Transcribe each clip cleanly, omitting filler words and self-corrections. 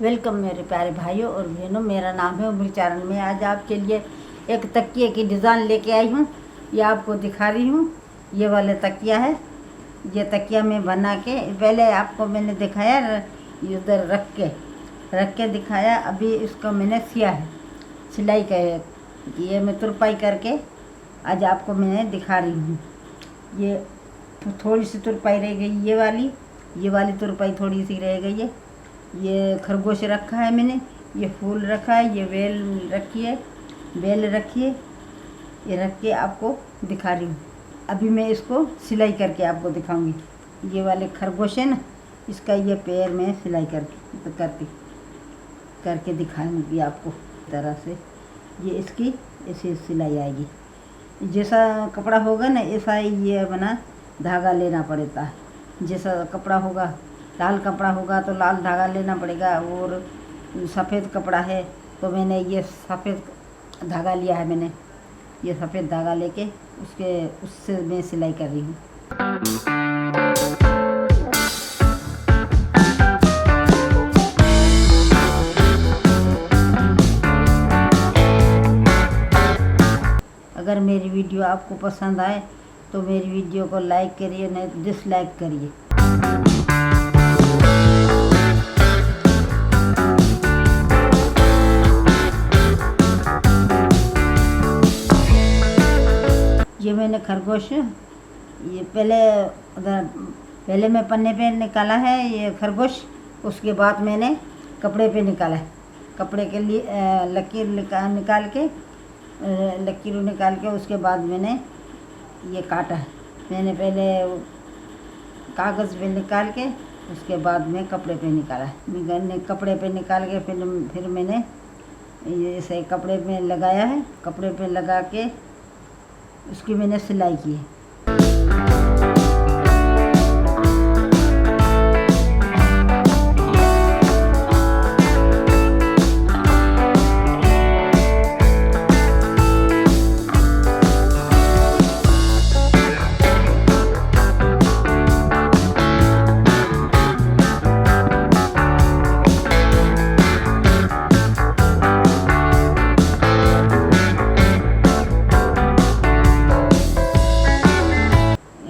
Welcome मेरे प्यारे भाइयों और बहनों, मेरा नाम है उम्र चारण। में आज आपके लिए एक तकिए की डिज़ाइन लेके आई हूँ। ये आपको दिखा रही हूँ। ये वाला तकिया है। ये तकिया मैं बना के पहले आपको मैंने दिखाया, इधर रख के दिखाया। अभी इसको मैंने सिया है, सिलाई का है। ये मैं तुरपाई करके आज आपको मैं दिखा रही हूँ। ये थोड़ी सी तुरपाई रह गई, ये वाली तुरपाई थोड़ी सी रह गई है। ये खरगोश रखा है मैंने, ये फूल रखा है, ये बेल रखी है। ये रख के आपको दिखा रही हूँ। अभी मैं इसको सिलाई करके आपको दिखाऊंगी। ये वाले खरगोश है ना, इसका ये पैर में सिलाई करके दिखाऊंगी आपको। इस तरह से ये इसकी ऐसी सिलाई आएगी। जैसा कपड़ा होगा ना, ऐसा ही ये बना धागा लेना पड़ता है। जैसा कपड़ा होगा, लाल कपड़ा होगा तो लाल धागा लेना पड़ेगा, और सफ़ेद कपड़ा है तो मैंने ये सफ़ेद धागा लिया है। मैंने ये सफ़ेद धागा लेके उससे मैं सिलाई कर रही हूँ। अगर मेरी वीडियो आपको पसंद आए तो मेरी वीडियो को लाइक करिए, नहीं डिसलाइक करिए। ये मैंने खरगोश, ये पहले मैं पन्ने पे निकाला है ये खरगोश। उसके बाद मैंने कपड़े पे निकाला है। कपड़े के लिए लकीर निकाल के उसके बाद मैंने ये काटा है। मैंने पहले कागज़ पे निकाल के उसके बाद में कपड़े पे निकाला है। कपड़े पे निकाल के फिर मैंने ये ऐसे कपड़े पे लगाया है। कपड़े पे लगा के उसकी मैंने सिलाई की है।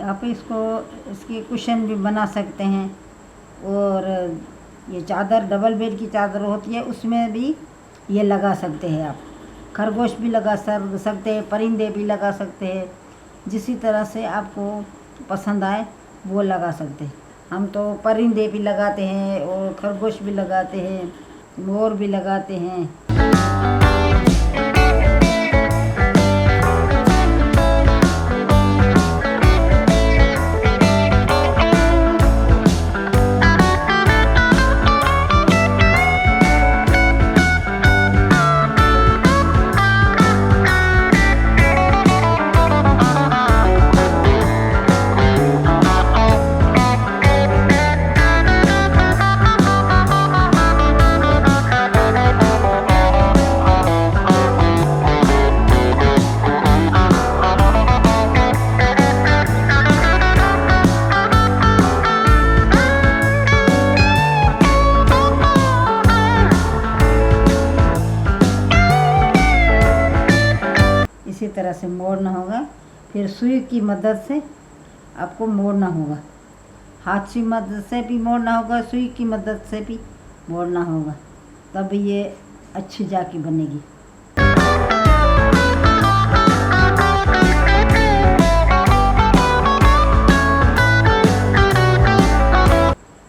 आप इसकी कुशन भी बना सकते हैं, और ये चादर डबल बेड की चादर होती है, उसमें भी ये लगा सकते हैं। आप खरगोश भी लगा सकते हैं, परिंदे भी लगा सकते हैं। जिसी तरह से आपको पसंद आए वो लगा सकते हैं। हम तो परिंदे भी लगाते हैं और खरगोश भी लगाते हैं, मोर भी लगाते हैं। इसी तरह से मोड़ना होगा। फिर सुई की मदद से आपको मोड़ना होगा। हाथ की मदद से भी मोड़ना होगा, सुई की मदद से भी मोड़ना होगा, तब ये अच्छी जाकी बनेगी।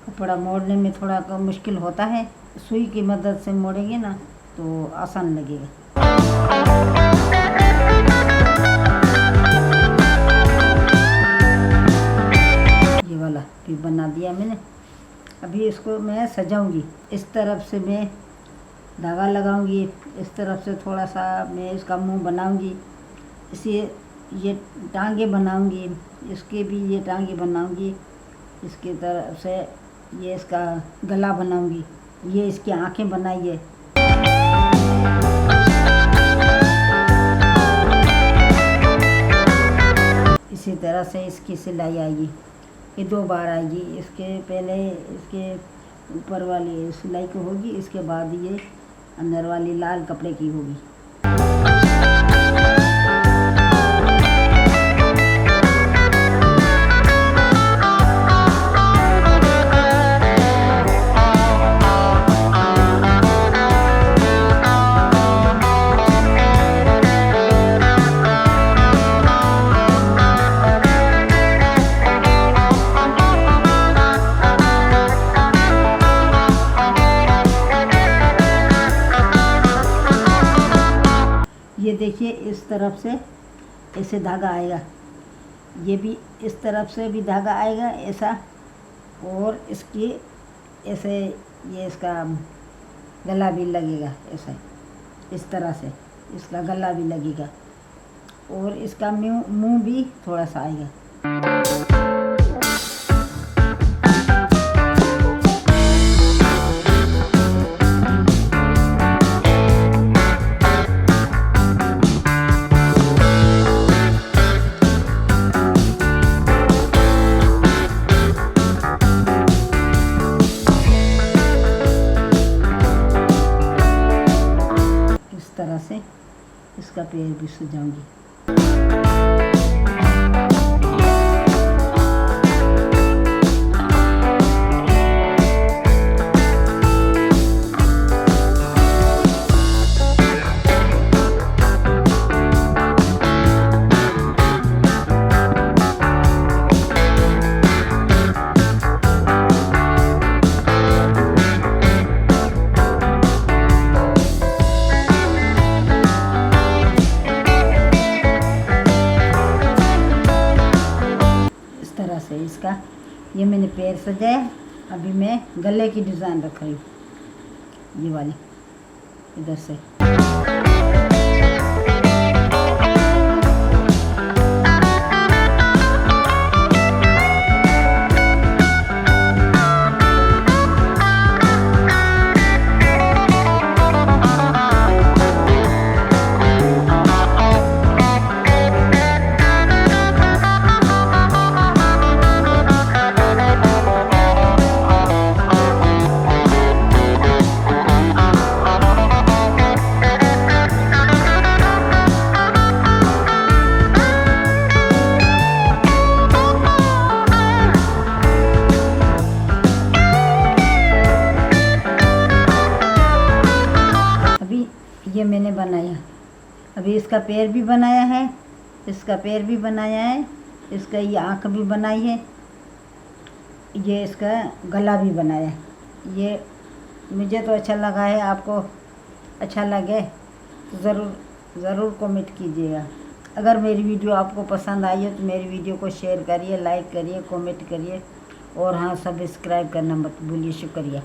कपड़ा मोड़ने में थोड़ा मुश्किल होता है। सुई की मदद से मोड़ेंगे ना तो आसान लगेगा। ये वाला भी बना दिया मैंने। अभी इसको मैं सजाऊंगी। इस तरफ से मैं धागा लगाऊंगी, इस तरफ से थोड़ा सा मैं इसका मुंह बनाऊंगी। इसे ये टांगे बनाऊंगी, इसके भी ये टांगे बनाऊंगी। इसकी तरफ से ये इसका गला बनाऊंगी, ये इसकी आंखें बनाई है। इसी तरह से इसकी सिलाई आएगी। ये 2 बार आएगी। इसके पहले इसके ऊपर वाली सिलाई की होगी, इसके बाद ये अंदर वाली लाल कपड़े की होगी। ये देखिए इस तरफ से ऐसे धागा आएगा, ये भी इस तरफ से भी धागा आएगा ऐसा, और इसकी ऐसे ये इसका गला भी लगेगा ऐसा, इस तरह से इसका गला भी लगेगा, और इसका मुंह भी थोड़ा सा आएगा। तरह से इसका पैर भी सजाऊंगी। से इसका ये मैंने पैर सजाया। अभी मैं गले की डिज़ाइन रख रही हूँ, ये वाली इधर से। ये मैंने बनाया, अभी इसका पैर भी बनाया है, इसका पैर भी बनाया है, इसका ये आँख भी बनाई है, ये इसका गला भी बनाया है। ये मुझे तो अच्छा लगा है, आपको अच्छा लगे तो ज़रूर कमेंट कीजिएगा। अगर मेरी वीडियो आपको पसंद आई है तो मेरी वीडियो को शेयर करिए, लाइक करिए, कमेंट करिए, और हाँ, सब्सक्राइब करना मत भूलिए। शुक्रिया।